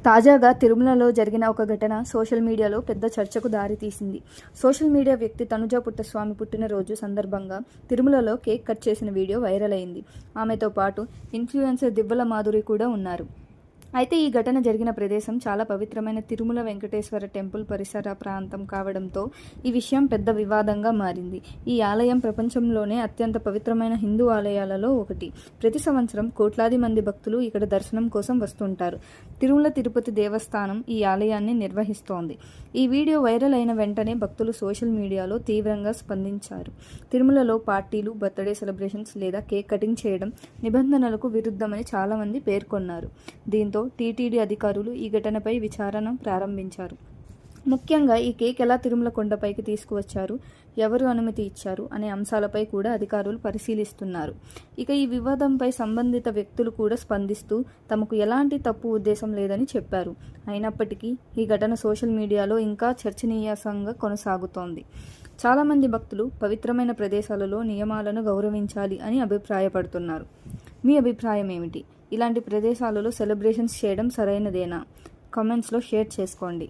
తాజాగా తిరుమలలో జరిగిన ఒక ఘటన సోషల్ మీడియాలో పెద్ద చర్చకు దారితీసింది. సోషల్ మీడియా వ్యక్తి తనుజ పుట్టస్వామి పుట్టినరోజు సందర్భంగా తిరుమలలో కేక్ కట్ చేసిన వీడియో వైరల్ అయింది. ఆమెతో పాటు ఇన్ఫ్లుయెన్సర్ దివ్వల మాధురి కూడా ఉన్నారు. అయితే ఈ ఘటన జరిగిన ప్రదేశం చాలా పవిత్రమైన తిరుమల వెంకటేశ్వర టెంపుల్ పరిసర ప్రాంతం కావడంతో ఈ విషయం పెద్ద వివాదంగా మారింది. ఈ ఆలయం ప్రపంచంలోనే అత్యంత పవిత్రమైన హిందూ ఆలయాలలో ఒకటి. ప్రతి సంవత్సరం కోట్లాది మంది భక్తులు ఇక్కడ దర్శనం కోసం వస్తుంటారు. తిరుమల తిరుపతి దేవస్థానం ఈ ఆలయాన్ని నిర్వహిస్తోంది. ఈ వీడియో వైరల్ అయిన వెంటనే భక్తులు సోషల్ మీడియాలో తీవ్రంగా స్పందించారు. తిరుమలలో పార్టీలు, బర్త్డే సెలబ్రేషన్స్ లేదా కేక్ కటింగ్ చేయడం నిబంధనలకు విరుద్ధమని చాలామంది పేర్కొన్నారు. దీంతో టీటీడీ అధికారులు ఈ ఘటనపై విచారణ ప్రారంభించారు. ముఖ్యంగా ఈ కేక్ ఎలా తిరుమల కొండపైకి తీసుకువచ్చారు, ఎవరు అనుమతి ఇచ్చారు అనే అంశాలపై కూడా అధికారులు పరిశీలిస్తున్నారు. ఇక ఈ వివాదంపై సంబంధిత వ్యక్తులు కూడా స్పందిస్తూ తమకు ఎలాంటి తప్పు ఉద్దేశం లేదని చెప్పారు. అయినప్పటికీ ఈ ఘటన సోషల్ మీడియాలో ఇంకా చర్చనీయాంశంగా కొనసాగుతోంది. చాలామంది భక్తులు పవిత్రమైన ప్రదేశాలలో నియమాలను గౌరవించాలి అని అభిప్రాయపడుతున్నారు. మీ అభిప్రాయం ఏమిటి? ఇలాంటి ప్రదేశాలలో సెలబ్రేషన్స్ చేయడం సరైనదేనా? కామెంట్స్లో షేర్ చేసుకోండి.